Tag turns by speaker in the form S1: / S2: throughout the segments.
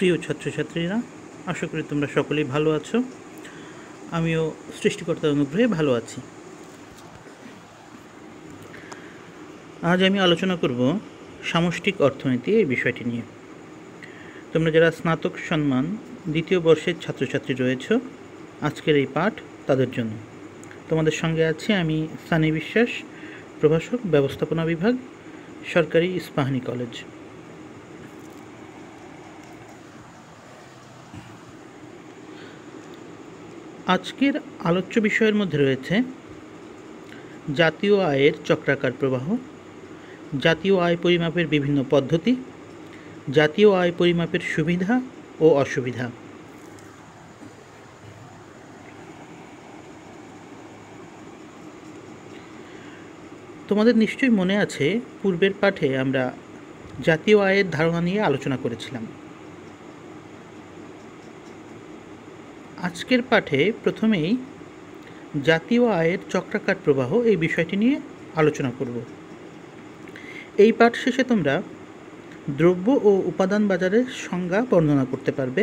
S1: প্রিয় ছাত্রছাত্রীরা, আশা করি তোমরা সকলেই ভালো আছো। আমিও সৃষ্টিকর্তার অনুগ্রহে ভালো আছি। আজ আমি আলোচনা করব সামষ্টিক অর্থনীতি এই বিষয়টি নিয়ে। তোমরা যারা স্নাতক সম্মান দ্বিতীয় বর্ষের ছাত্রছাত্রী রয়েছ, আজকের এই পাঠ তাদের জন্য। তোমাদের সঙ্গে আছি আমি সানি বিশ্বাস, প্রভাষক, ব্যবস্থাপনা বিভাগ, সরকারি ইস্পাহানি কলেজ। আজকের আলোচ্য বিষয়ের মধ্যে রয়েছে জাতীয় আয়ের চক্রাকার প্রবাহ, জাতীয় আয় পরিমাপের বিভিন্ন পদ্ধতি, জাতীয় আয় পরিমাপের সুবিধা ও অসুবিধা। তোমাদের নিশ্চয়ই মনে আছে, পূর্বের পাঠে আমরা জাতীয় আয়ের ধারণা নিয়ে আলোচনা করেছিলাম। আজকের পাঠে প্রথমেই জাতীয় আয়ের চক্রাকার প্রবাহ এই বিষয়টি নিয়ে আলোচনা করব। এই পাঠ শেষে তোমরা দ্রব্য ও উপাদান বাজারের সংজ্ঞা বর্ণনা করতে পারবে,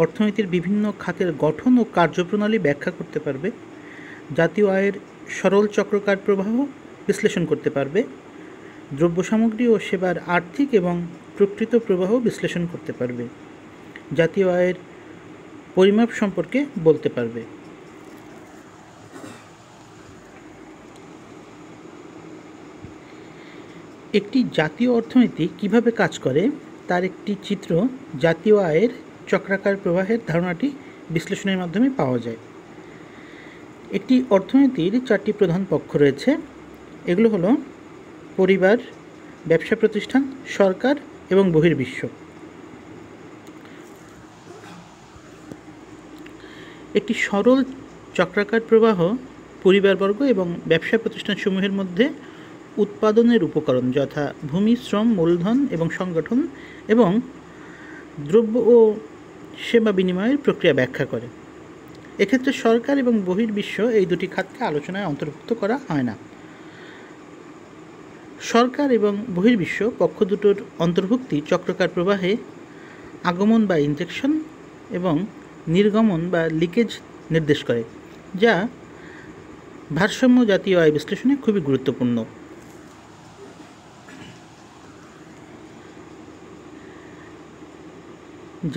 S1: অর্থনীতির বিভিন্ন খাতের গঠন ও কার্যপ্রণালী ব্যাখ্যা করতে পারবে, জাতীয় আয়ের সরল চক্রাকার প্রবাহ বিশ্লেষণ করতে পারবে, দ্রব্য সামগ্রী ও সেবার আর্থিক এবং প্রকৃত প্রবাহ বিশ্লেষণ করতে পারবে, জাতীয় আয়ের পরিমাপ সম্পর্কে বলতে পারবে। একটি জাতীয় অর্থনীতি কিভাবে কাজ করে তার একটি চিত্র জাতীয় আয়ের চক্রাকার প্রবাহের ধারণাটি বিশ্লেষণের মাধ্যমে পাওয়া যায়। একটি অর্থনীতির চারটি প্রধান পক্ষ রয়েছে। এগুলো হলো পরিবার, ব্যবসা প্রতিষ্ঠান, সরকার এবং বহির্বিশ্ব। একটি সরল চক্রাকার প্রবাহ পরিবারবর্গ এবং ব্যবসা প্রতিষ্ঠানসমূহের মধ্যে উৎপাদনের উপকরণ যথা ভূমি, শ্রম, মূলধন এবং সংগঠন এবং দ্রব্য ও সেবা বিনিময়ের প্রক্রিয়া ব্যাখ্যা করে। এক্ষেত্রে সরকার এবং বহির্বিশ্ব এই দুটি খাতকে আলোচনায় অন্তর্ভুক্ত করা হয় না। সরকার এবং বহির্বিশ্ব পক্ষ দুটোর অন্তর্ভুক্তি চক্রাকার প্রবাহে আগমন বা ইনজেকশন এবং নির্গমন বা লিকেজ নির্দেশ করে, যা ভারসাম্য জাতীয় আয় বিশ্লেষণে খুবই গুরুত্বপূর্ণ।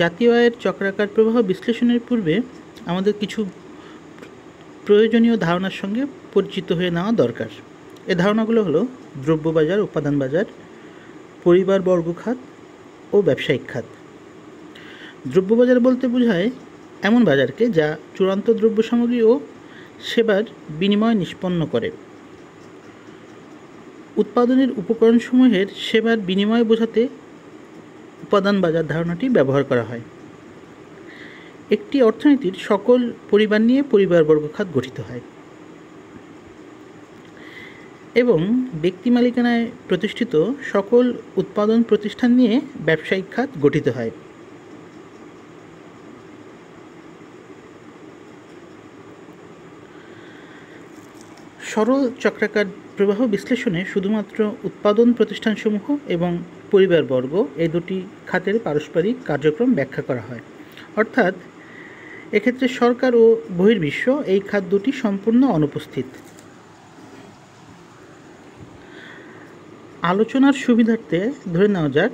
S1: জাতীয় আয়ের চক্রাকার প্রবাহ বিশ্লেষণের পূর্বে আমাদের কিছু প্রয়োজনীয় ধারণার সঙ্গে পরিচিত হয়ে নেওয়া দরকার। এ ধারণাগুলো হলো দ্রব্যবাজার, উপাদান বাজার, পরিবার বর্গ খাত ও ব্যবসায়িক খাত। দ্রব্যবাজার বলতে বোঝায় এমন বাজারকে যা চূড়ান্ত দ্রব্য সামগ্রী ও সেবার বিনিময় নিষ্পন্ন করে। উৎপাদনের উপকরণসমূহের সেবার বিনিময় বোঝাতে উপাদান বাজার ধারণাটি ব্যবহার করা হয়। একটি অর্থনীতির সকল পরিবার নিয়ে পরিবারবর্গ খাত গঠিত হয় এবং ব্যক্তি মালিকানায় প্রতিষ্ঠিত সকল উৎপাদন প্রতিষ্ঠান নিয়ে ব্যবসায়িক খাত গঠিত হয়। সরল চক্রাকার প্রবাহ বিশ্লেষণে শুধুমাত্র উৎপাদন প্রতিষ্ঠানসমূহ এবং পরিবারবর্গ এই দুটি খাতের পারস্পরিক কার্যক্রম ব্যাখ্যা করা হয়। অর্থাৎ এক্ষেত্রে সরকার ও বহির্বিশ্ব এই খাত দুটি সম্পূর্ণ অনুপস্থিত। আলোচনার সুবিধার্থে ধরে নেওয়া যাক,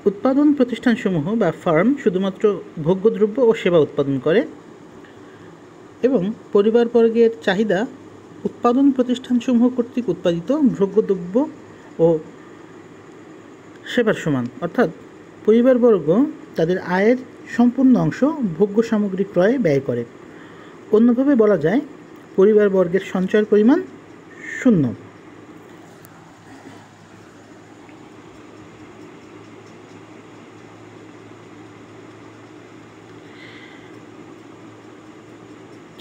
S1: উৎপাদন প্রতিষ্ঠানসমূহ বা ফার্ম শুধুমাত্র ভোগ্যদ্রব্য ও সেবা উৎপাদন করে এবং পরিবারবর্গের চাহিদা উৎপাদন প্রতিষ্ঠানসমূহ কর্তৃক উৎপাদিত ভোগ্যদ্রব্য ও সেবার সমান। অর্থাৎ পরিবারবর্গ তাদের আয়ের সম্পূর্ণ অংশ ভোগ্য সামগ্রী ক্রয়ে ব্যয় করে। অন্যভাবে বলা যায়, পরিবারবর্গের সঞ্চয়ের পরিমাণ শূন্য।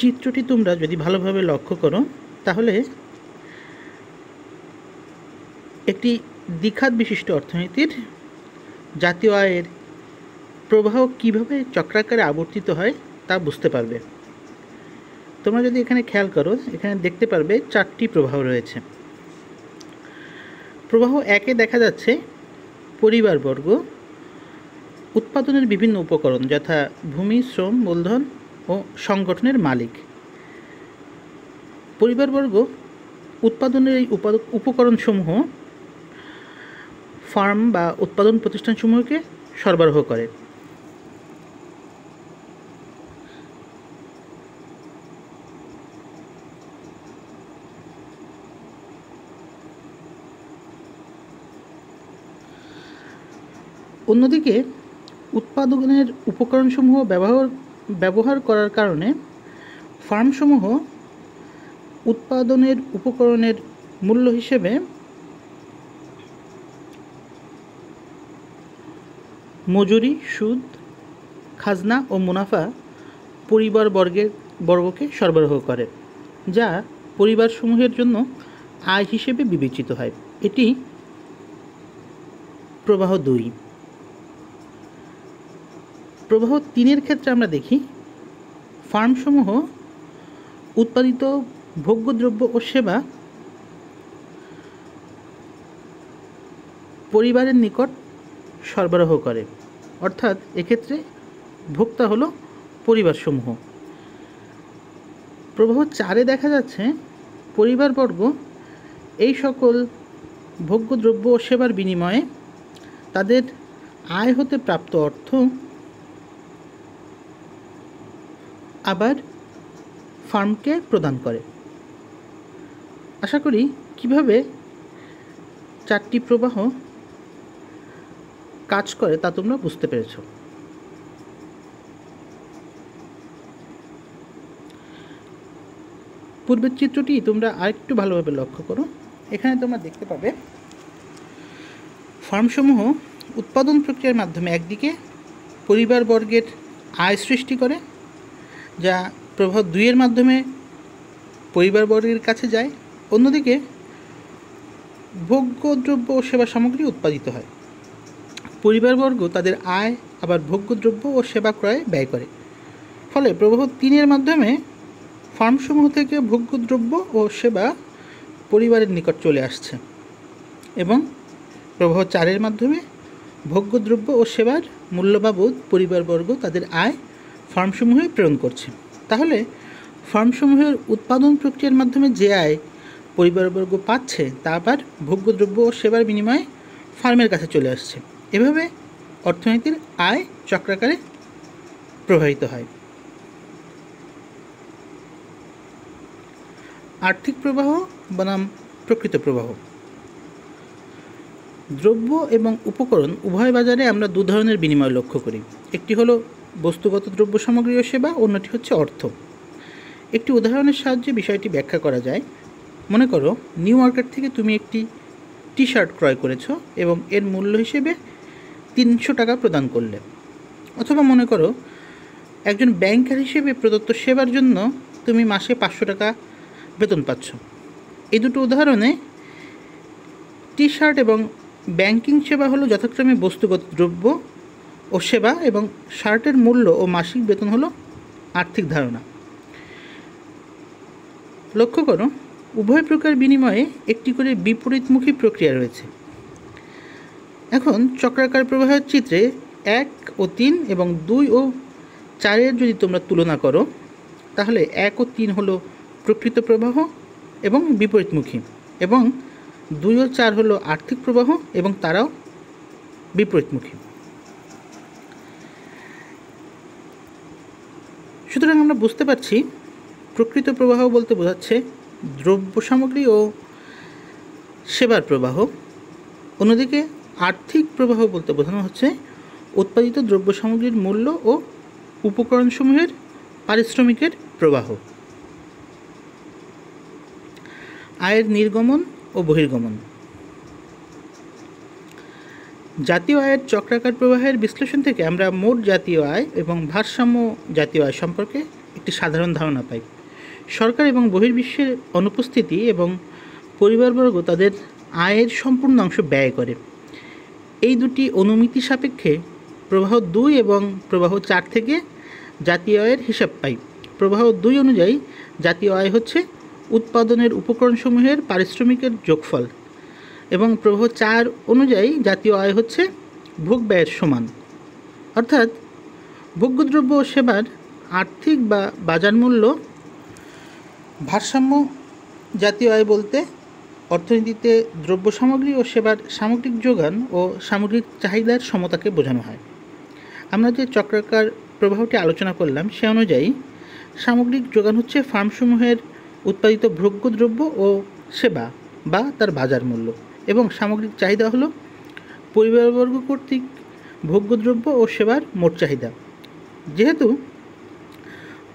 S1: চিত্রটি তোমরা যদি ভালোভাবে লক্ষ্য করো তাহলে একটি দ্বিখাত বিশিষ্ট অর্থনীতির জাতীয় আয়ের প্রবাহ কিভাবে চক্রাকারে আবর্তিত হয় তা বুঝতে পারবে। তোমরা যদি এখানে খেয়াল করো, এখানে দেখতে পারবে চারটি প্রবাহ রয়েছে। প্রবাহ একে দেখা যাচ্ছে পরিবারবর্গ উৎপাদনের বিভিন্ন উপকরণ যথা ভূমি, শ্রম, মূলধন ও সংগঠনের মালিক। পরিবারবর্গ উৎপাদনের এই উপকরণসমূহ ফার্ম বা উৎপাদন প্রতিষ্ঠানসমূহকে সরবরাহ করে। অন্যদিকে উৎপাদনের উপকরণসমূহ ব্যবহার করার কারণে ফার্মসমূহ উৎপাদনের উপকরণের মূল্য হিসেবে মজুরি, সুদ, খাজনা ও মুনাফা পরিবারবর্গকে সরবরাহ করে, যা পরিবারসমূহের জন্য আয় হিসেবে বিবেচিত হয়। এটি প্রবাহ 2। প্রবাহ 3-এর ক্ষেত্রে আমরা দেখি ফার্মসমূহ উৎপাদিত ভোগ্যদ্রব্য ও সেবা পরিবারের নিকট সরবরাহ করে, অর্থাৎ এক্ষেত্রে ভোক্তা হলো পরিবারসমূহ। প্রবাহ 4-এ দেখা যাচ্ছে পরিবারবর্গ এই সকল ভোগ্যদ্রব্য ও সেবার বিনিময়ে তাদের আয় হতে প্রাপ্ত অর্থ আবার ফার্মকে প্রদান করে। আশা করি কিভাবে 4টি প্রবাহ কাজ করে তা তোমরা বুঝতে পেরেছ। পূর্বের চিত্রটি তোমরা আরেকটু ভালোভাবে লক্ষ্য করো। এখানে তোমরা দেখতে পাবে ফার্মসমূহ উৎপাদন প্রক্রিয়ার মাধ্যমে একদিকে পরিবারবর্গের আয় সৃষ্টি করে, যা প্রবাহ 2-এর মাধ্যমে পরিবারবর্গের কাছে যায়। অন্যদিকে ভোগ্যদ্রব্য ও সেবা সামগ্রী উৎপাদিত হয়। পরিবারবর্গ তাদের আয় আবার ভোগ্যদ্রব্য ও সেবা ক্রয়ে ব্যয় করে। ফলে প্রবাহ 3-এর মাধ্যমে ফার্মসমূহ থেকে ভোগ্যদ্রব্য ও সেবা পরিবারের নিকট চলে আসছে এবং প্রবাহ 4-এর মাধ্যমে ভোগ্যদ্রব্য ও সেবার মূল্য বাবদ পরিবারবর্গ তাদের আয় ফার্মসমূহে প্রেরণ করছে। তাহলে ফার্মসমূহের উৎপাদন প্রক্রিয়ার মাধ্যমে যে আয় পরিবারবর্গ পাচ্ছে তা আবার ভোগ্যদ্রব্য ও সেবার বিনিময়ে ফার্মের কাছে চলে আসছে। এভাবে অর্থনীতির আয় চক্রাকারে প্রবাহিত হয়। আর্থিক প্রবাহ বনাম প্রকৃত প্রবাহ। দ্রব্য এবং উপকরণ উভয় বাজারে আমরা 2 ধরনের বিনিময় লক্ষ্য করি। একটি হলো বস্তুগত দ্রব্য সামগ্রী ও সেবা, অন্যটি হচ্ছে অর্থ। একটি উদাহরণের সাহায্যে বিষয়টি ব্যাখ্যা করা যায়। মনে করো নিউ মার্কেট থেকে তুমি একটি টি-শার্ট ক্রয় করেছো এবং এর মূল্য হিসেবে 300 টাকা প্রদান করলে। অথবা মনে করো একজন ব্যাংকার হিসেবে প্রদত্ত সেবার জন্য তুমি মাসে 500 টাকা বেতন পাচ্ছ। এই দুটো উদাহরণে টি-শার্ট এবং ব্যাংকিং সেবা হলো যথাক্রমে বস্তুগত দ্রব্য ও সেবা এবং শার্টের মূল্য ও মাসিক বেতন হলো আর্থিক ধারণা। লক্ষ্য করো উভয় প্রকার বিনিময়ে একটি করে বিপরীতমুখী প্রক্রিয়া রয়েছে। এখন চক্রাকার প্রবাহের চিত্রে 1 ও 3 এবং 2 ও 4-এর যদি তোমরা তুলনা করো তাহলে 1 ও 3 হলো প্রকৃত প্রবাহ এবং বিপরীতমুখী, এবং 2 ও 4 হলো আর্থিক প্রবাহ এবং তারাও বিপরীতমুখী। সুতরাং আমরা বুঝতে পারছি প্রকৃত প্রবাহ বলতে বোঝাচ্ছে দ্রব্য সামগ্রী ও সেবার প্রবাহ। অন্যদিকে আর্থিক প্রবাহ বলতে বোঝানো হচ্ছে উৎপাদিত দ্রব্য সামগ্রীর মূল্য ও উপকরণসমূহের পারিশ্রমিকের প্রবাহ। আয়ের নির্গমন ও বহির্গমন। জাতীয় আয়ের চক্রাকার প্রবাহের বিশ্লেষণ থেকে আমরা মোট জাতীয় আয় এবং ভারসাম্য জাতীয় আয় সম্পর্কে একটি সাধারণ ধারণা পাই। সরকার এবং বহির্বিশ্বের অনুপস্থিতি এবং পরিবারবর্গ তাদের আয়ের সম্পূর্ণ অংশ ব্যয় করে। এই দুটি অনুমিতি সাপেক্ষে প্রবাহ 2 এবং প্রবাহ 4 থেকে জাতীয় আয়ের হিসাব পাই। প্রবাহ 2 অনুযায়ী জাতীয় আয় হচ্ছে উৎপাদনের উপকরণসমূহের পারিশ্রমিকের যোগফল, এবং প্রবাহ 4 অনুযায়ী জাতীয় আয় হচ্ছে ভোগ ব্যয়ের সমান। অর্থাৎ ভোগ্যদ্রব্য ও সেবার আর্থিক বা বাজার মূল্য ভারসাম্য জাতীয় আয় বলতে অর্থনীতিতে দ্রব্য সামগ্রী ও সেবার সামগ্রিক যোগান ও সামগ্রিক চাহিদার সমতাকে বোঝানো হয়। আমরা যে চক্রাকার প্রবাহটি আলোচনা করলাম সে অনুযায়ী সামগ্রিক যোগান হচ্ছে ফার্মসমূহের উৎপাদিত ভোগ্যদ্রব্য ও সেবা বা তার বাজার মূল্য, এবং সামগ্রিক চাহিদা হলো পরিবারবর্গ কর্তৃক ভোগ্যদ্রব্য ও সেবার মোট চাহিদা। যেহেতু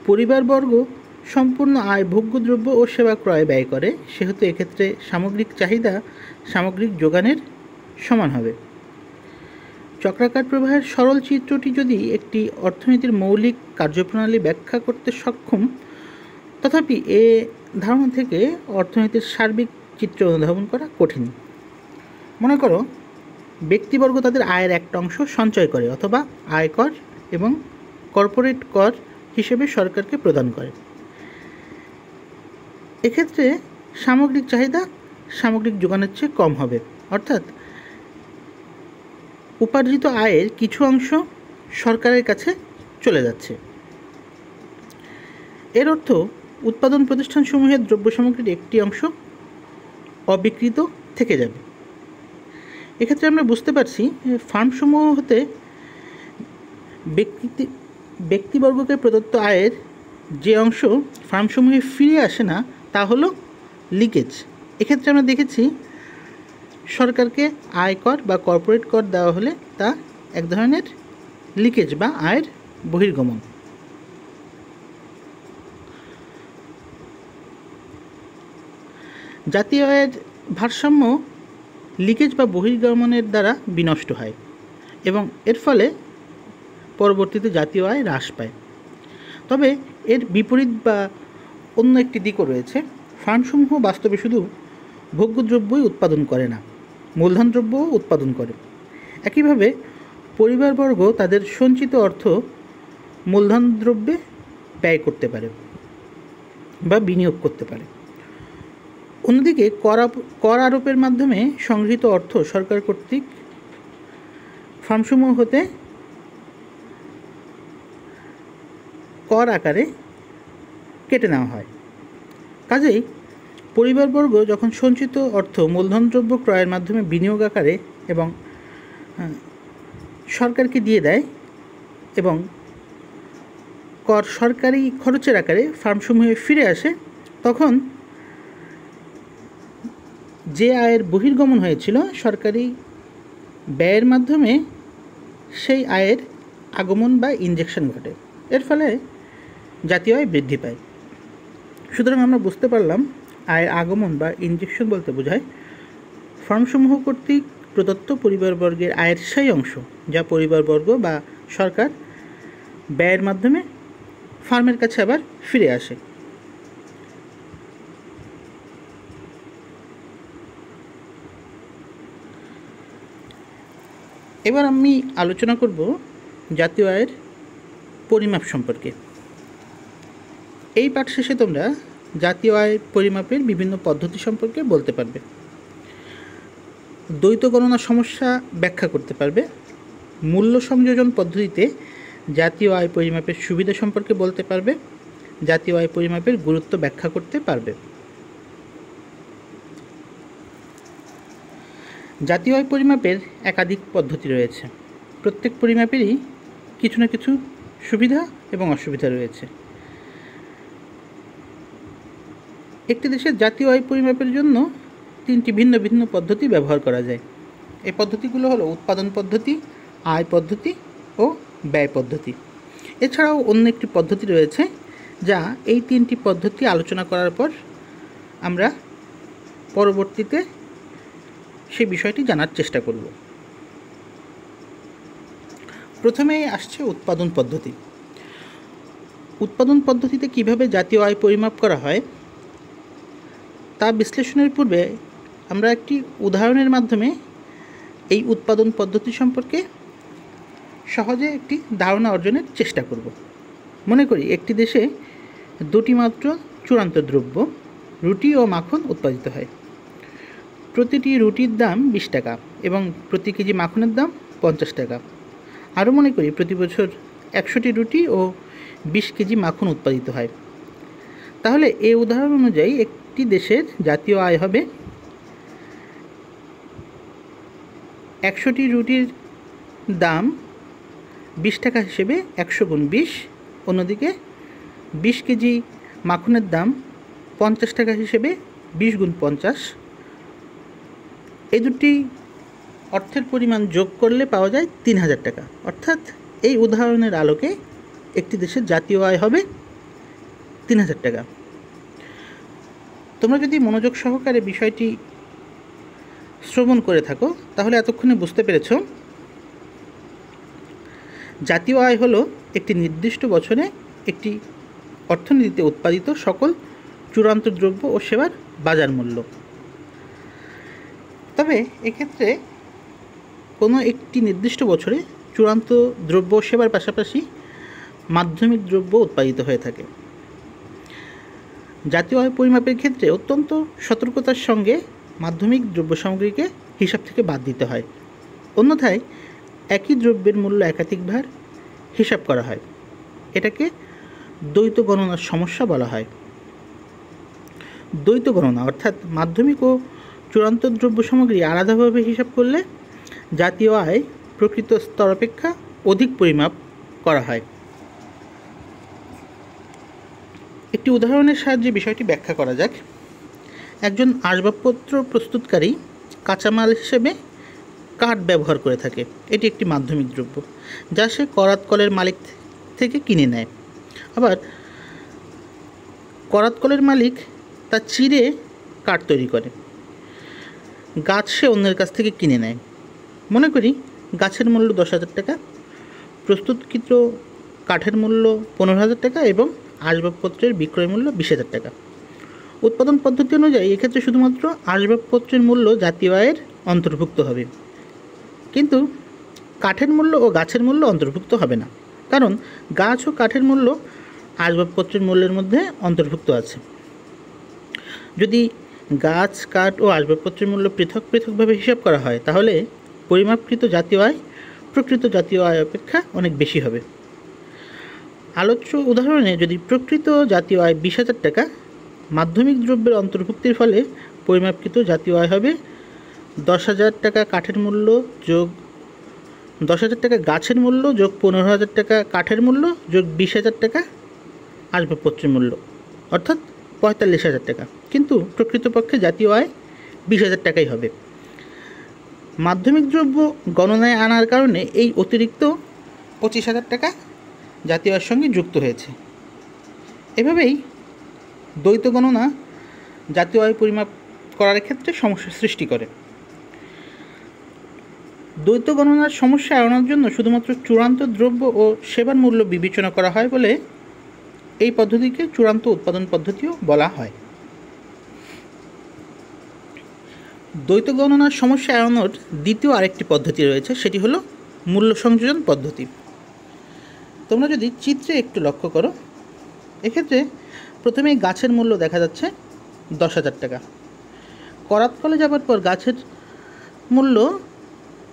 S1: পরিবারবর্গ সম্পূর্ণ আয় ভোগ্যদ্রব্য ও সেবা ক্রয়ে ব্যয় করে, সেহেতু এক্ষেত্রে সামগ্রিক চাহিদা সামগ্রিক যোগানের সমান হবে। চক্রাকার প্রবাহের সরল চিত্রটি যদি একটি অর্থনীতির মৌলিক কার্যপ্রণালী ব্যাখ্যা করতে সক্ষম, তথাপি এ ধারণা থেকে অর্থনীতির সার্বিক চিত্র অনুধাবন করা কঠিন। মনে করো ব্যক্তিবর্গ তাদের আয়ের একটা অংশ সঞ্চয় করে অথবা আয়কর এবং কর্পোরেট কর হিসেবে সরকারকে প্রদান করে। এক্ষেত্রে সামগ্রিক চাহিদা সামগ্রিক যোগানের চেয়ে কম হবে, অর্থাৎ উপার্জিত আয়ের কিছু অংশ সরকারের কাছে চলে যাচ্ছে। এর অর্থ উৎপাদন প্রতিষ্ঠানসমূহের দ্রব্য সামগ্রীর একটি অংশ অবিকৃত থেকে যাবে। এক্ষেত্রে আমরা বুঝতে পারছি ফার্মসমূহ হতে ব্যক্তিবর্গকে প্রদত্ত আয়ের যে অংশ ফার্মসমূহে ফিরে আসে না তা হলো লিকেজ। এক্ষেত্রে আমরা দেখেছি সরকারকে আয়কর বা কর্পোরেট কর দেওয়া হলে তা এক ধরনের লিকেজ বা আয়ের বহির্গমন। জাতীয় আয়ের ভারসাম্য লিকেজ বা বহির্গমনের দ্বারা বিনষ্ট হয় এবং এর ফলে পরবর্তীতে জাতীয় আয় হ্রাস পায়। তবে এর বিপরীত বা অন্য একটি দিকও রয়েছে। ফার্মসমূহ বাস্তবে শুধু ভোগ্যদ্রব্যই উৎপাদন করে না, মূলধন দ্রব্যও উৎপাদন করে। একইভাবে পরিবারবর্গ তাদের সঞ্চিত অর্থ মূলধন দ্রব্যে ব্যয় করতে পারে বা বিনিয়োগ করতে পারে। অন্যদিকে কর আরোপের মাধ্যমে সংগৃহীত অর্থ সরকার কর্তৃক ফার্মসমূহ হতে কর আকারে কেটে নেওয়া হয়। কাজেই পরিবারবর্গ যখন সঞ্চিত অর্থ মূলধন দ্রব্য ক্রয়ের মাধ্যমে বিনিয়োগ আকারে এবং সরকারকে দিয়ে দেয় এবং কর সরকারি খরচের আকারে ফার্মসমূহে ফিরে আসে, তখন যে আয়ের বহির্গমন হয়েছিল সরকারি ব্যয়ের মাধ্যমে সেই আয়ের আগমন বা ইনজেকশন ঘটে। এর ফলে জাতীয় আয় বৃদ্ধি পায়। সুতরাং আমরা বুঝতে পারলাম আয়ের আগমন বা ইনজেকশন বলতে বোঝায় ফার্মসমূহ কর্তৃক প্রদত্ত পরিবারবর্গের আয়ের সেই অংশ যা পরিবারবর্গ বা সরকার ব্যয়ের মাধ্যমে ফার্মের কাছে আবার ফিরে আসে। এবার আমি আলোচনা করব জাতীয় আয়ের পরিমাপ সম্পর্কে। এই পাঠ শেষে তোমরা জাতীয় আয় পরিমাপের বিভিন্ন পদ্ধতি সম্পর্কে বলতে পারবে, দ্বৈত গণনা সমস্যা ব্যাখ্যা করতে পারবে, মূল্য সংযোজন পদ্ধতিতে জাতীয় আয় পরিমাপের সুবিধা সম্পর্কে বলতে পারবে, জাতীয় আয় পরিমাপের গুরুত্ব ব্যাখ্যা করতে পারবে। জাতীয় আয় পরিমাপের একাধিক পদ্ধতি রয়েছে। প্রত্যেক পরিমাপেরই কিছু না কিছু সুবিধা এবং অসুবিধা রয়েছে। একটি দেশের জাতীয় আয় পরিমাপের জন্য তিনটি ভিন্ন ভিন্ন পদ্ধতি ব্যবহার করা যায়। এই পদ্ধতিগুলো হলো উৎপাদন পদ্ধতি, আয় পদ্ধতি ও ব্যয় পদ্ধতি। এছাড়াও অন্য একটি পদ্ধতি রয়েছে যা এই তিনটি পদ্ধতি আলোচনা করার পর আমরা পরবর্তীতে সেই বিষয়টি জানার চেষ্টা করব। প্রথমেই আসছে উৎপাদন পদ্ধতি। উৎপাদন পদ্ধতিতে কিভাবে জাতীয় আয় পরিমাপ করা হয় তা বিশ্লেষণের পূর্বে আমরা একটি উদাহরণের মাধ্যমে এই উৎপাদন পদ্ধতি সম্পর্কে সহজে একটি ধারণা অর্জনের চেষ্টা করব। মনে করি একটি দেশে দুটি মাত্র চূড়ান্ত দ্রব্য রুটি ও মাখন উৎপাদিত হয়। প্রতিটি রুটির দাম 20 টাকা এবং প্রতি কেজি মাখনের দাম 50 টাকা। আরও মনে করি প্রতি বছর 100টি রুটি ও 20 কেজি মাখন উৎপাদিত হয়। তাহলে এই উদাহরণ অনুযায়ী একটি দেশের জাতীয় আয় হবে 100টি রুটির দাম 20 টাকা হিসেবে 100 গুণ 20, অন্যদিকে 20 কেজি মাখনের দাম 50 টাকা হিসেবে 20 গুণ 50। এই দুটি অর্থের পরিমাণ যোগ করলে পাওয়া যায় 3000 টাকা। অর্থাৎ এই উদাহরণের আলোকে একটি দেশের জাতীয় আয় হবে 3000 টাকা। তোমরা যদি মনোযোগ সহকারে বিষয়টি শ্রবণ করে থাকো তাহলে এতক্ষণে বুঝতে পেরেছ জাতীয় আয় হলো একটি নির্দিষ্ট বছরে একটি অর্থনীতিতে উৎপাদিত সকল চূড়ান্ত দ্রব্য ও সেবার বাজার মূল্য। তবে এক্ষেত্রে কোনো একটি নির্দিষ্ট বছরে চূড়ান্ত দ্রব্য ও সেবার পাশাপাশি মাধ্যমিক দ্রব্য উৎপাদিত হয়ে থাকে। জাতীয় আয় পরিমাপের ক্ষেত্রে অত্যন্ত সতর্কতার সঙ্গে মাধ্যমিক দ্রব্য সামগ্রীকে হিসাব থেকে বাদ দিতে হয়, অন্যথায় একই দ্রব্যের মূল্য একাধিকবার হিসাব করা হয়। এটাকে দ্বৈত গণনার সমস্যা বলা হয়। দ্বৈত গণনা অর্থাৎ মাধ্যমিক ও চূড়ান্ত দ্রব্য সামগ্রী আলাদাভাবে হিসাব করলে জাতীয় আয় প্রকৃত স্তর অপেক্ষা অধিক পরিমাপ করা হয়। একটি উদাহরণের সাহায্যে বিষয়টি ব্যাখ্যা করা যাক। একজন আসবাবপত্র প্রস্তুতকারী কাঁচামাল হিসেবে কাঠ ব্যবহার করে থাকে। এটি একটি মাধ্যমিক দ্রব্য যা সে করাত কলের মালিক থেকে কিনে নেয়। আবার করাত কলের মালিক তা চিরে কাঠ তৈরি করে। গাছ সে অন্যের কাছ থেকে কিনে নেয়। মনে করি গাছের মূল্য 10,000 টাকা, প্রস্তুতকৃত কাঠের মূল্য 15,000 টাকা এবং আসবাবপত্রের বিক্রয় মূল্য 20,000 টাকা। উৎপাদন পদ্ধতি অনুযায়ী এক্ষেত্রে শুধুমাত্র আসবাবপত্রের মূল্য জাতীয় আয়ের অন্তর্ভুক্ত হবে, কিন্তু কাঠের মূল্য ও গাছের মূল্য অন্তর্ভুক্ত হবে না, কারণ গাছ ও কাঠের মূল্য আসবাবপত্রের মূল্যের মধ্যে অন্তর্ভুক্ত আছে। যদি গাছ, কাঠ ও আসবাবপত্রের মূল্য পৃথক পৃথকভাবে হিসাব করা হয় তাহলে পরিমাপকৃত জাতীয় আয় প্রকৃত জাতীয় আয় অপেক্ষা অনেক বেশি হবে। আলোচ্য উদাহরণে যদি প্রকৃত জাতীয় আয় 20,000 টাকা, মাধ্যমিক দ্রব্যের অন্তর্ভুক্তির ফলে পরিমাপকৃত জাতীয় আয় হবে 10,000 টাকা কাঠের মূল্য যোগ 10,000 টাকা গাছের মূল্য যোগ 15,000 টাকা কাঠের মূল্য যোগ 20,000 টাকা আসবাবপত্রের মূল্য, অর্থাৎ 45,000 টাকা। কিন্তু প্রকৃতপক্ষে জাতীয় আয় 20,000 টাকাই হবে। মাধ্যমিক দ্রব্য গণনায় আনার কারণে এই অতিরিক্ত 25,000 টাকা জাতীয় আয়ের সঙ্গে যুক্ত হয়েছে। এভাবেই দ্বৈত গণনা জাতীয় আয় পরিমাপ করার ক্ষেত্রে সমস্যার সৃষ্টি করে। দ্বৈত গণনার সমস্যা এড়ানোর জন্য শুধুমাত্র চূড়ান্ত দ্রব্য ও সেবার মূল্য বিবেচনা করা হয় বলে এই পদ্ধতিকে চূড়ান্ত উৎপাদন পদ্ধতিও বলা হয়। দ্বৈত গণনার সমস্যা এড়ানোর দ্বিতীয় আরেকটি পদ্ধতি রয়েছে, সেটি হলো মূল্য সংযোজন পদ্ধতি। তোমরা যদি চিত্রে একটু লক্ষ্য করো, এক্ষেত্রে প্রথমেই গাছের মূল্য দেখা যাচ্ছে 10,000 টাকা। করাত কলে যাবার পর গাছের মূল্য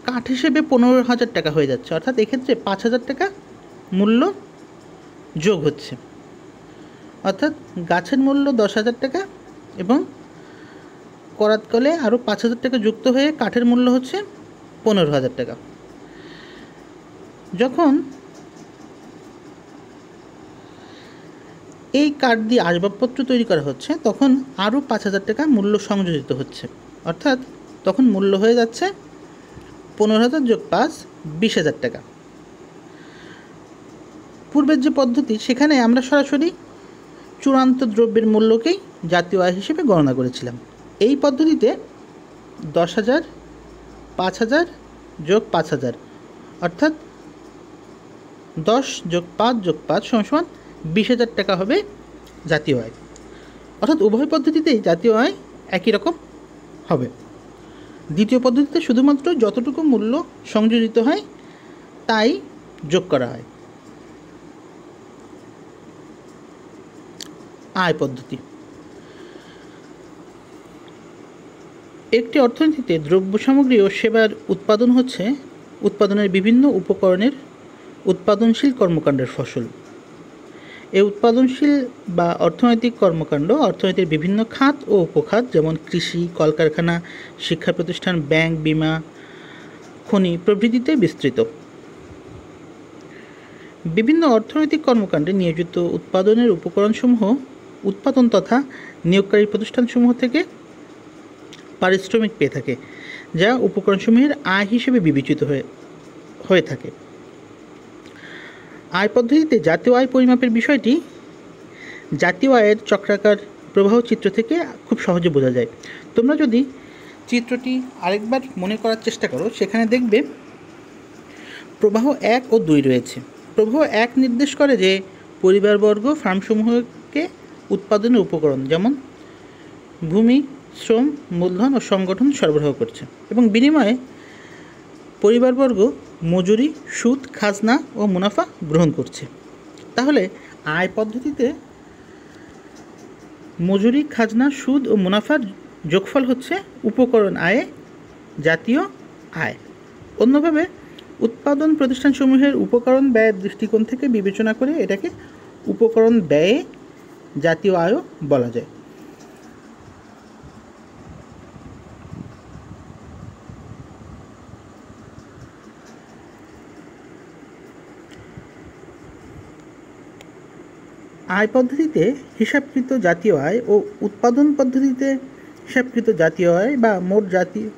S1: কাঠ হিসেবে 15,000 টাকা হয়ে যাচ্ছে, অর্থাৎ এক্ষেত্রে 5,000 টাকা মূল্য যোগ হচ্ছে। অর্থাৎ গাছের মূল্য 10,000 টাকা এবং করাত কলে আরও 5,000 টাকা যুক্ত হয়ে কাঠের মূল্য হচ্ছে 15,000 টাকা। যখন এই কাঠ দিয়ে আসবাবপত্র তৈরি করা হচ্ছে তখন আরও 5,000 টাকা মূল্য সংযোজিত হচ্ছে, অর্থাৎ তখন মূল্য হয়ে যাচ্ছে 15,000 যোগ 5, 20,000 টাকা। পূর্বের যে পদ্ধতি সেখানে আমরা সরাসরি চূড়ান্ত দ্রব্যের মূল্যকেই জাতীয় আয় হিসেবে গণনা করেছিলাম। এই পদ্ধতিতে 10,000, 5,000 যোগ 5,000 অর্থাৎ 10 যোগ 5 যোগ 5 সমান 20,000 টাকা হবে জাতীয় আয়। অর্থাৎ উভয় পদ্ধতিতেই জাতীয় আয় একই রকম হবে। দ্বিতীয় পদ্ধতিতে শুধুমাত্র যতটুকু মূল্য সংযোজিত হয় তাই যোগ করা হয়। আয় পদ্ধতি। একটি অর্থনীতিতে দ্রব্য সামগ্রী ও সেবার উৎপাদন হচ্ছে উৎপাদনের বিভিন্ন উপকরণের উৎপাদনশীল কর্মকাণ্ডের ফসল। এই উৎপাদনশীল বা অর্থনৈতিক কর্মকাণ্ড অর্থনীতির বিভিন্ন খাত ও উপখাত যেমন কৃষি, কলকারখানা, শিক্ষা প্রতিষ্ঠান, ব্যাংক, বিমা, খনি প্রভৃতিতে বিস্তৃত। বিভিন্ন অর্থনৈতিক কর্মকাণ্ডে নিয়োজিত উৎপাদনের উপকরণসমূহ উৎপাদন তথা নিয়োগকারী প্রতিষ্ঠানসমূহ থেকে পারিশ্রমিক পেয়ে থাকে, যা উপকরণসমূহের আয় হিসেবে বিবেচিত হয়ে থাকে। আয় পদ্ধতিতে জাতীয় আয় পরিমাপের বিষয়টি জাতীয় আয়ের চক্রাকার প্রবাহ চিত্র থেকে খুব সহজে বোঝা যায়। তোমরা যদি চিত্রটি আরেকবার মনে করার চেষ্টা করো, সেখানে দেখবে প্রবাহ 1 ও 2 রয়েছে। প্রবাহ 1 নির্দেশ করে যে পরিবারবর্গ ফার্মসমূহকে উৎপাদনের উপকরণ যেমন ভূমি, শ্রম, মূলধন ও সংগঠন সরবরাহ করছে এবং বিনিময়ে পরিবারবর্গ মজুরি, সুদ, খাজনা ও মুনাফা গ্রহণ করছে। তাহলে আয় পদ্ধতিতে মজুরি, খাজনা, সুদ ও মুনাফার যোগফল হচ্ছে উপকরণ আয়ে জাতীয় আয়। অন্যভাবে উৎপাদন প্রতিষ্ঠানসমূহের উপকরণ ব্যয়ের দৃষ্টিকোণ থেকে বিবেচনা করে এটাকে উপকরণ ব্যয়ে জাতীয় আয়ও বলা যায়। আয় পদ্ধতিতে হিসাবকৃত জাতীয় আয় ও উৎপাদন পদ্ধতিতে হিসাবকৃত জাতীয় আয় বা মোট জাতীয়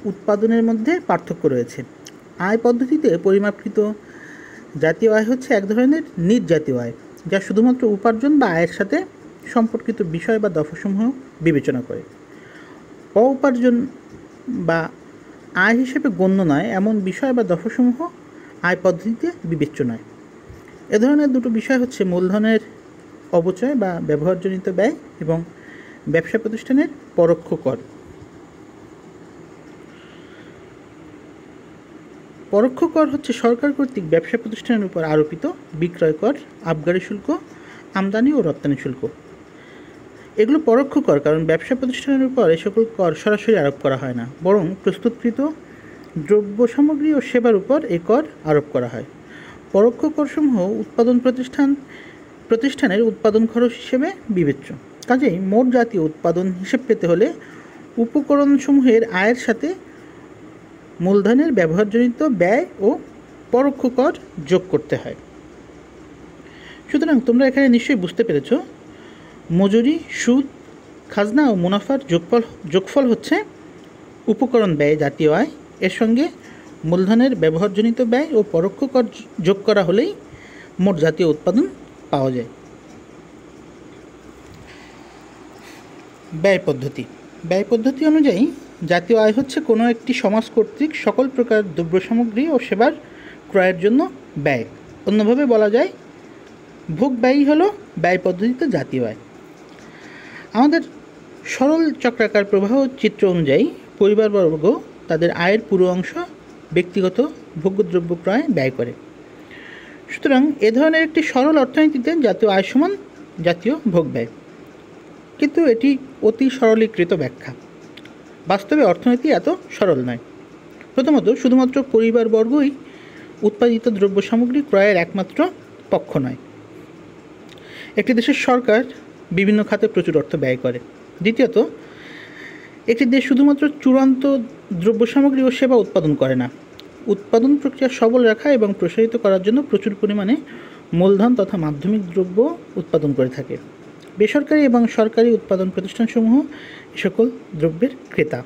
S1: উৎপাদনের মধ্যে পার্থক্য রয়েছে। আয় পদ্ধতিতে পরিমাপকৃত জাতীয় আয় হচ্ছে এক ধরনের নিজ জাতীয় আয়, যা শুধুমাত্র উপার্জন বা আয়ের সাথে সম্পর্কিত বিষয় বা দফাসমূহ বিবেচনা করে। অউপার্জন বা আয় হিসেবে গণ্য নয় এমন বিষয় বা দফাসমূহ আয় পদ্ধতিতে বিবেচ্য নয়। এ ধরনের দুটো বিষয় হচ্ছে মূলধনের অপচয় বা ব্যবহারজনিত ব্যয় এবং ব্যবসা প্রতিষ্ঠানের পরোক্ষ কর। পরোক্ষ কর হচ্ছে সরকার কর্তৃক ব্যবসা প্রতিষ্ঠানের উপর আরোপিত বিক্রয় কর, আবগারি শুল্ক, আমদানি ও রপ্তানি শুল্ক। এগুলো পরোক্ষ কর, কারণ ব্যবসা প্রতিষ্ঠানের উপর এ সকল কর সরাসরি আরোপ করা হয় না, বরং প্রস্তুতকৃত দ্রব্য সামগ্রী ও সেবার উপর এই কর আরোপ করা হয়। পরোক্ষ করসমূহ উৎপাদন প্রতিষ্ঠানের উৎপাদন খরচ হিসেবে বিবেচ্য। কাজেই মোট জাতীয় উৎপাদন হিসেব পেতে হলে উপকরণসমূহের আয়ের সাথে মূলধনের ব্যবহারজনিত ব্যয় ও পরোক্ষ কর যোগ করতে হয়। সুতরাং তোমরা এখানে নিশ্চয়ই বুঝতে পেরেছ, মজুরি, সুদ, খাজনা ও মুনাফার যোগফল হচ্ছে উপকরণ ব্যয় জাতীয় আয়। এর সঙ্গে মূলধনের ব্যবহারজনিত ব্যয় ও পরোক্ষ কর যোগ করা হলেই মোট জাতীয় উৎপাদন পাওয়া যায়। ব্যয় পদ্ধতি অনুযায়ী জাতীয় আয় হচ্ছে কোনো একটি সমাজ কর্তৃক সকল প্রকার দ্রব্য সামগ্রী ও সেবার ক্রয়ের জন্য ব্যয়। অন্যভাবে বলা যায় ভোগ ব্যয়ই হলো ব্যয় পদ্ধতিতে জাতীয় আয়। আমাদের সরল চক্রাকার প্রবাহ চিত্র অনুযায়ী পরিবারবর্গ তাদের আয়ের পুরো অংশ ব্যক্তিগত ভোগ্যদ্রব্য ক্রয়ে ব্যয় করে। সুতরাং এ ধরনের একটি সরল অর্থনীতিতে জাতীয় আয় সমান জাতীয় ভোগ ব্যয়। কিন্তু এটি অতি সরলীকৃত ব্যাখ্যা। বাস্তবে অর্থনীতি এত সরল নয়। প্রথমত, শুধুমাত্র পরিবারবর্গই উৎপাদিত দ্রব্য সামগ্রী ক্রয়ের একমাত্র পক্ষ নয়। একটি দেশের সরকার বিভিন্ন খাতে প্রচুর অর্থ ব্যয় করে। দ্বিতীয়ত, একটি দেশ শুধুমাত্র চূড়ান্ত দ্রব্য সামগ্রী ও সেবা উৎপাদন করে না, উৎপাদন প্রক্রিয়া সবল রাখা এবং প্রসারিত করার জন্য প্রচুর পরিমাণে মূলধন তথা মাধ্যমিক দ্রব্য উৎপাদন করে থাকে। বেসরকারি এবং সরকারি উৎপাদন প্রতিষ্ঠানসমূহ এ সকল দ্রব্যের ক্রেতা।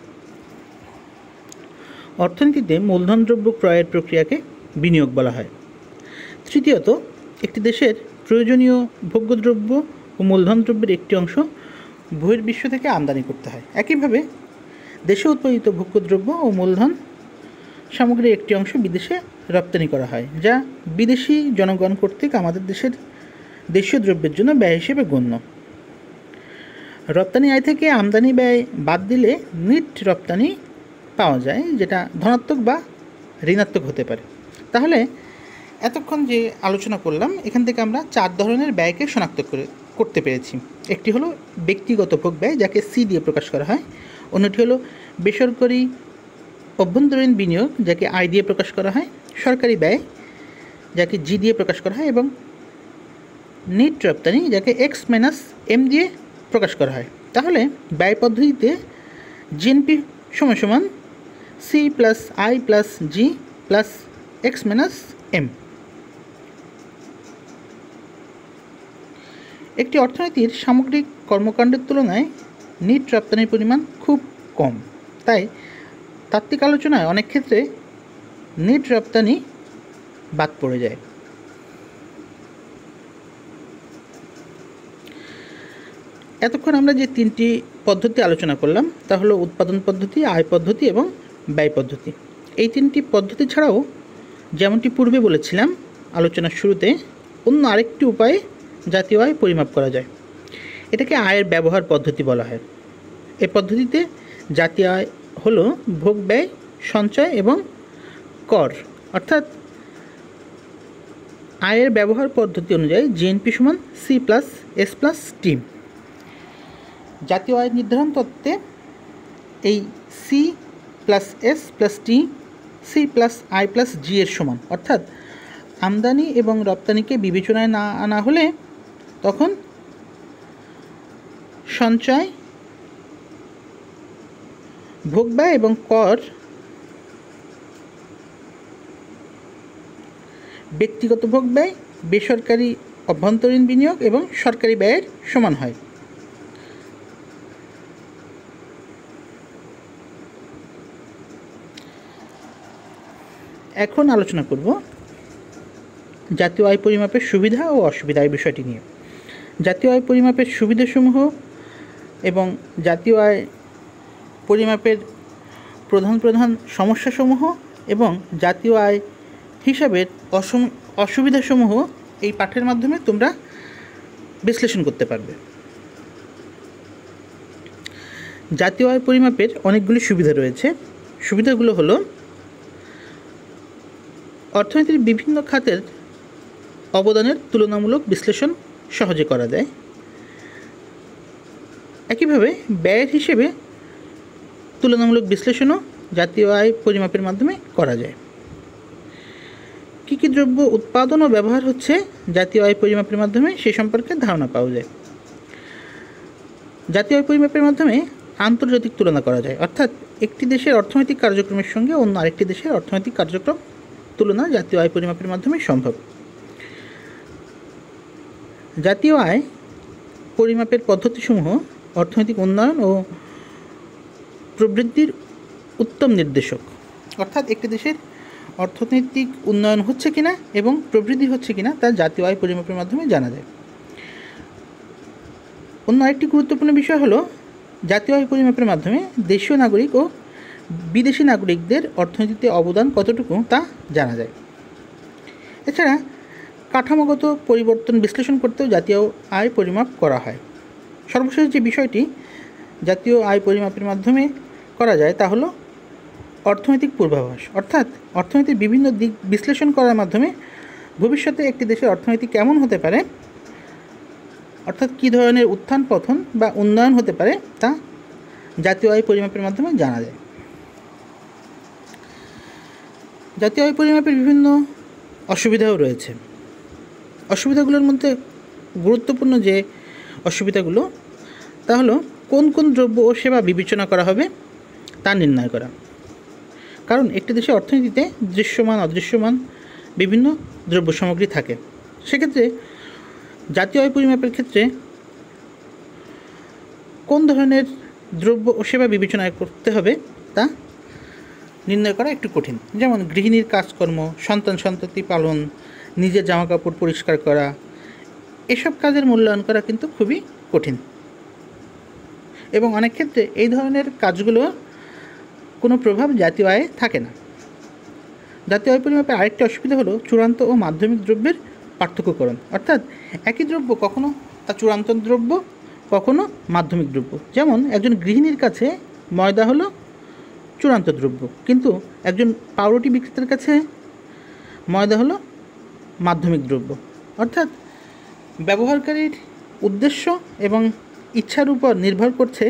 S1: অর্থনীতিতে মূলধন দ্রব্য ক্রয়ের প্রক্রিয়াকে বিনিয়োগ বলা হয়। তৃতীয়ত, একটি দেশের প্রয়োজনীয় ভোগ্যদ্রব্য ও মূলধন দ্রব্যের একটি অংশ বহির্বিশ্ব থেকে আমদানি করতে হয়। একইভাবে দেশে উৎপাদিত ভোগ্যদ্রব্য ও মূলধন সামগ্রীর একটি অংশ বিদেশে রপ্তানি করা হয়, যা বিদেশি জনগণ কর্তৃক আমাদের দেশের দেশীয় দ্রব্যের জন্য ব্যয় হিসেবে গণ্য। রপ্তানি আয় থেকে আমদানি ব্যয় বাদ দিলে নেট রপ্তানি পাওয়া যায়, যেটা ধনাত্মক বা ঋণাত্মক হতে পারে। তাহলে এতক্ষণ যে আলোচনা করলাম, এখান থেকে আমরা 4 ধরনের ব্যয়কে শনাক্ত করতে পেরেছি। একটি হলো ব্যক্তিগত ভোগ ব্যয়, যাকে সি দিয়ে প্রকাশ করা হয়। অন্যটি হলো বেসরকারি অভ্যন্তরীণ বিনিয়োগ, যাকে আয় দিয়ে প্রকাশ করা হয়, সরকারি ব্যয়, যাকে জি দিয়ে প্রকাশ করা হয়, এবং নেট রপ্তানি, যাকে এক্স মাইনাস এম দিয়ে প্রকাশ করা হয়। তাহলে ব্যয় পদ্ধতিতে জিএনপি সমান সমান C plus I plus G plus X minus M. একটি অর্থনীতির সামগ্রিক কর্মকাণ্ডের তুলনায় নেট রপ্তানির পরিমাণ খুব কম, তাই তাত্ত্বিক আলোচনায় অনেক ক্ষেত্রে নেট রপ্তানি বাদ পড়ে যায়। এতক্ষণ আমরা যে তিনটি পদ্ধতি আলোচনা করলাম তা হলো উৎপাদন পদ্ধতি, আয় পদ্ধতি এবং ব্যয় পদ্ধতি। এই তিনটি পদ্ধতি ছাড়াও যেমনটি পূর্বে বলেছিলাম আলোচনার শুরুতে, অন্য আরেকটি উপায়ে জাতীয় আয় পরিমাপ করা যায়। এটাকে আয়ের ব্যবহার পদ্ধতি বলা হয়। এই পদ্ধতিতে জাতীয় আয় হলো ভোগ, ব্যয়, সঞ্চয় এবং কর, অর্থাৎ আয়ের ব্যবহার পদ্ধতি অনুযায়ী জিএনপি সমান C plus S plus T. জাতীয় আয় নির্ধারণ তত্ত্বে এই C plus S plus T C plus I plus G এর সমান, অর্থাৎ আমদানি এবং রপ্তানিকে বিবেচনায় না আনা হলে তখন সঞ্চয়, ভোগ, ব্যয় এবং কর ব্যক্তিগত ভোগ, ব্যয়, বেসরকারি অভ্যন্তরীণ বিনিয়োগ এবং সরকারি ব্যয়ের সমান হয়। এখন আলোচনা করব জাতীয় আয় পরিমাপের সুবিধা ও অসুবিধা এই বিষয়টি নিয়ে। জাতীয় আয় পরিমাপের সুবিধাসমূহ এবং জাতীয় আয় পরিমাপের প্রধান প্রধান সমস্যাসমূহ এবং জাতীয় আয় হিসাবের অসুবিধাসমূহ এই পাঠের মাধ্যমে তোমরা বিশ্লেষণ করতে পারবে। জাতীয় আয় পরিমাপের অনেকগুলি সুবিধা রয়েছে। সুবিধাগুলো হলো অর্থনীতির বিভিন্ন খাতের অবদানের তুলনামূলক বিশ্লেষণ সহজে করা যায়। একইভাবে ব্যয়ের হিসেবে তুলনামূলক বিশ্লেষণও জাতীয় আয় পরিমাপের মাধ্যমে করা যায়। কী কী দ্রব্য উৎপাদন ও ব্যবহার হচ্ছে জাতীয় আয় পরিমাপের মাধ্যমে সে সম্পর্কে ধারণা পাওয়া যায়। জাতীয় আয় পরিমাপের মাধ্যমে আন্তর্জাতিক তুলনা করা যায়, অর্থাৎ একটি দেশের অর্থনৈতিক কার্যক্রমের সঙ্গে অন্য আরেকটি দেশের অর্থনৈতিক কার্যক্রম তুলনা জাতীয় আয় পরিমাপের মাধ্যমে সম্ভব। জাতীয় আয় পরিমাপের পদ্ধতিসমূহ অর্থনৈতিক উন্নয়ন ও প্রবৃদ্ধির উত্তম নির্দেশক, অর্থাৎ একটি দেশের অর্থনৈতিক উন্নয়ন হচ্ছে কিনা এবং প্রবৃদ্ধি হচ্ছে কিনা তা জাতীয় আয় পরিমাপের মাধ্যমে জানা যায়। অন্য আরেকটি গুরুত্বপূর্ণ বিষয় হলো জাতীয় আয় পরিমাপের মাধ্যমে দেশীয় নাগরিক ও বিদেশি নাগরিকদের অর্থনীতিতে অবদান কতটুকু তা জানা যায়। এছাড়া কাঠামোগত পরিবর্তন বিশ্লেষণ করতেও জাতীয় আয় পরিমাপ করা হয়। সর্বশেষ যে বিষয়টি জাতীয় আয় পরিমাপের মাধ্যমে করা যায় তা হলো অর্থনৈতিক পূর্বাভাস, অর্থাৎ অর্থনীতির বিভিন্ন দিক বিশ্লেষণ করার মাধ্যমে ভবিষ্যতে একটি দেশের অর্থনীতি কেমন হতে পারে, অর্থাৎ কী ধরনের উত্থান পতন বা উন্নয়ন হতে পারে তা জাতীয় আয় পরিমাপের মাধ্যমে জানা যায়। জাতীয় আয় পরিমাপের বিভিন্ন অসুবিধাও রয়েছে। অসুবিধাগুলোর মধ্যে গুরুত্বপূর্ণ যে অসুবিধাগুলো তা হলো কোন কোন দ্রব্য ও সেবা বিবেচনা করা হবে তা নির্ণয় করা। কারণ একটি দেশের অর্থনীতিতে দৃশ্যমান অদৃশ্যমান বিভিন্ন দ্রব্য সামগ্রী থাকে। সেক্ষেত্রে জাতীয় আয় পরিমাপের ক্ষেত্রে কোন ধরনের দ্রব্য ও সেবা বিবেচনা করতে হবে তা নির্ণয় করা একটু কঠিন। যেমন গৃহিণীর কাজকর্ম, সন্তানতি পালন, নিজের জামাকাপড় পরিষ্কার করা, এসব কাজের মূল্যায়ন করা কিন্তু খুবই কঠিন এবং অনেক ক্ষেত্রে এই ধরনের কাজগুলো কোনো প্রভাব জাতীয় আয়ে থাকে না। জাতীয় আয় পরিমাপের আরেকটি অসুবিধা হলো চূড়ান্ত ও মাধ্যমিক দ্রব্যের পার্থক্যকরণ, অর্থাৎ একই দ্রব্য কখনো তা চূড়ান্ত দ্রব্য, কখনো মাধ্যমিক দ্রব্য। যেমন একজন গৃহিণীর কাছে ময়দা হলো চূড়ান্ত দ্রব্য, কিন্তু একজন পাউরুটি বিক্রেতার কাছে ময়দা হলো মাধ্যমিক দ্রব্য। অর্থাৎ ব্যবহারকারীর উদ্দেশ্য এবং ইচ্ছার উপর নির্ভর করছে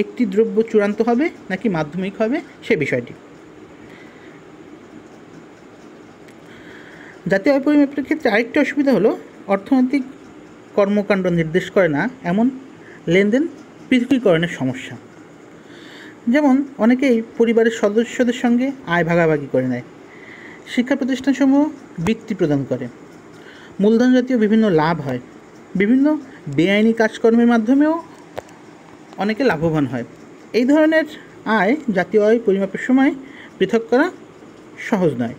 S1: একটি দ্রব্য চূড়ান্ত হবে নাকি মাধ্যমিক হবে সে বিষয়টি। জাতীয় আয় পরিমাপের ক্ষেত্রে আরেকটি অসুবিধা হলো অর্থনৈতিক কর্মকাণ্ড নির্দেশ করে না এমন লেনদেন পৃথকীকরণের সমস্যা। যেমন অনেকেই পরিবারের সদস্যদের সঙ্গে আয় ভাগাভাগি করে নেয়, শিক্ষা প্রতিষ্ঠানসমূহ বৃত্তি প্রদান করে, মূলধন জাতীয় বিভিন্ন লাভ হয়, বিভিন্ন বেআইনি কাজকর্মের মাধ্যমেও অনেকে লাভবান হয়। এই ধরনের আয় জাতীয় আয় পরিমাপের সময় পৃথক করা সহজ নয়।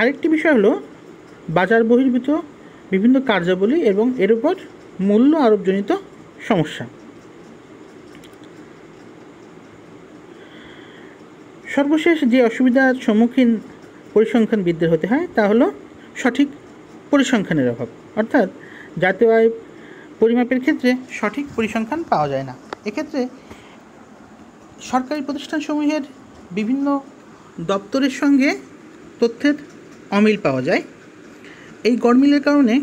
S1: আরেকটি বিষয় হলো বাজার বহির্ভূত বিভিন্ন কার্যাবলী এবং এর উপর মূল্য আরোপজনিত সমস্যা। সর্বশেষ যে অসুবিধার সম্মুখীন পরিসংখ্যানবিদদের হতে হয় তা হলো সঠিক পরিসংখ্যানের অভাব, অর্থাৎ জাতীয় আয় পরিমাপের ক্ষেত্রে সঠিক পরিসংখ্যান পাওয়া যায় না। এক্ষেত্রে সরকারি প্রতিষ্ঠানসমূহের বিভিন্ন দপ্তরের সঙ্গে তথ্যের অমিল পাওয়া যায়। এই গড়মিলের কারণে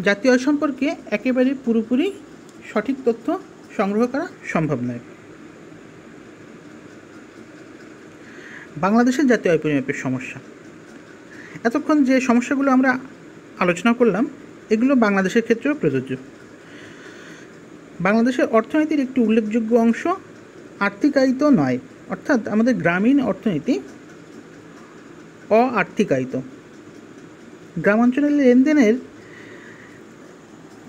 S1: জাতীয় আয় সম্পর্কে একেবারে পুরোপুরি সঠিক তথ্য সংগ্রহ করা সম্ভব নয়। বাংলাদেশের জাতীয় আয় পরিমাপের সমস্যা, এতক্ষণ যে সমস্যাগুলো আমরা আলোচনা করলাম এগুলো বাংলাদেশের ক্ষেত্রেও প্রযোজ্য। বাংলাদেশের অর্থনীতির একটি উল্লেখযোগ্য অংশ আর্থিকায়িত নয়, অর্থাৎ আমাদের গ্রামীণ অর্থনীতি অ-আর্থিকায়িত। গ্রামাঞ্চলের লেনদেনের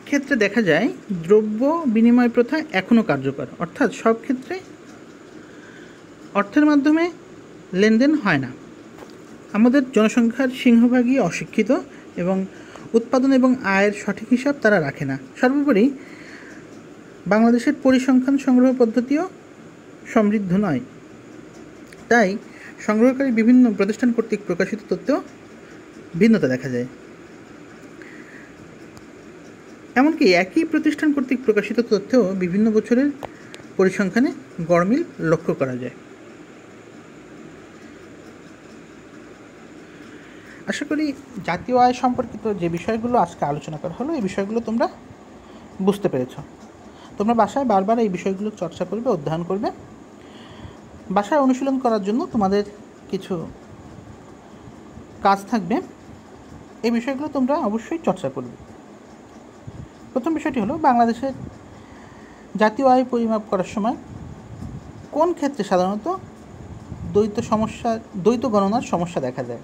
S1: ক্ষেত্রে দেখা যায় দ্রব্য বিনিময় প্রথা এখনও কার্যকর, অর্থাৎ সব ক্ষেত্রে অর্থের মাধ্যমে লেনদেন হয় না। আমাদের জনসংখ্যার সিংহভাগই অশিক্ষিত এবং উৎপাদন এবং আয়ের সঠিক হিসাব তারা রাখে না। সর্বোপরি বাংলাদেশের পরিসংখ্যান সংগ্রহ পদ্ধতিও সমৃদ্ধ নয়, তাই সংগ্রহকারী বিভিন্ন প্রতিষ্ঠান কর্তৃক প্রকাশিত তথ্যেও ভিন্নতা দেখা যায়। এমনকি একই প্রতিষ্ঠান কর্তৃক প্রকাশিত তথ্যেও বিভিন্ন বছরের পরিসংখ্যানে গড়মিল লক্ষ্য করা যায়। আশা করি জাতীয় আয় সম্পর্কিত যে বিষয়গুলো আজকে আলোচনা করা হলো এই বিষয়গুলো তোমরা বুঝতে পেরেছ। তোমরা বাসায় বারবার এই বিষয়গুলো চর্চা করবে, অধ্যয়ন করবে। বাসায় অনুশীলন করার জন্য তোমাদের কিছু কাজ থাকবে, এই বিষয়গুলো তোমরা অবশ্যই চর্চা করবে। প্রথম বিষয়টি হলো বাংলাদেশের জাতীয় আয় পরিমাপ করার সময় কোন ক্ষেত্রে সাধারণত দ্বৈত গণনার সমস্যা দেখা যায়।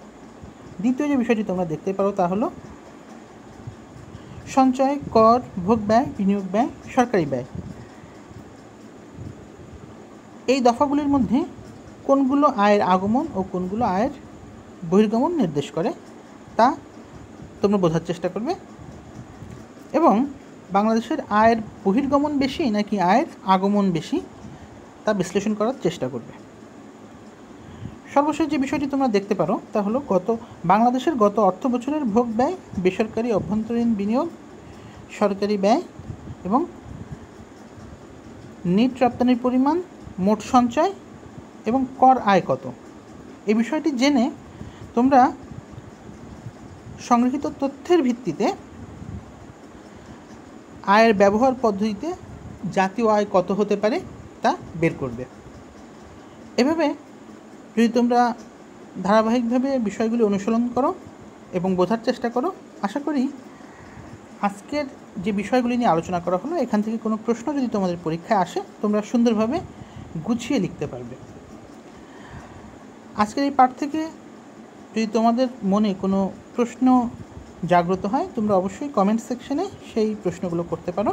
S1: দ্বিতীয় যে বিষয়টি তোমরা দেখতে পারো তা হলো সঞ্চয়, কর, ভোগ ব্যয়, বিনিয়োগ ব্যয়, সরকারি ব্যয়। এই দফাগুলির মধ্যে কোনগুলো আয়ের আগমন ও কোনগুলো আয়ের বহির্গমন নির্দেশ করে তা তোমরা বোঝার চেষ্টা করবে এবং বাংলাদেশের আয়ের বহির্গমন বেশি নাকি আয়ের আগমন বেশি তা বিশ্লেষণ করার চেষ্টা করবে। সর্বশেষ যে বিষয়টি তোমরা দেখতে পারো তা হলো বাংলাদেশের গত অর্থ বছরের ভোগ ব্যয়, বেসরকারি অভ্যন্তরীণ বিনিয়োগ, সরকারি ব্যয় এবং নেট রপ্তানির পরিমাণ, মোট সঞ্চয় এবং কর আয় কত। এই বিষয়টি জেনে তোমরা সংগৃহীত তথ্যের ভিত্তিতে আয়ের ব্যবহার পদ্ধতিতে জাতীয় আয় কত হতে পারে তা বের করবে। এভাবে যদি তোমরা ধারাবাহিকভাবে বিষয়গুলি অনুসরণ করো এবং বোঝার চেষ্টা করো, আশা করি আজকের যে বিষয়গুলি নিয়ে আলোচনা করা হলো এখান থেকে কোনো প্রশ্ন যদি তোমাদের পরীক্ষায় আসে তোমরা সুন্দরভাবে গুছিয়ে লিখতে পারবে। আজকের এই পাঠ থেকে যদি তোমাদের মনে কোনো প্রশ্ন জাগ্রত হয় তোমরা অবশ্যই কমেন্ট সেকশনে সেই প্রশ্নগুলো করতে পারো।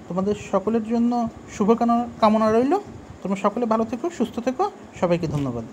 S1: তোমাদের সকলের জন্য শুভকামনা রইল। তোমরা সকলে ভালো থেকো, সুস্থ থেকো। সবাইকে ধন্যবাদ।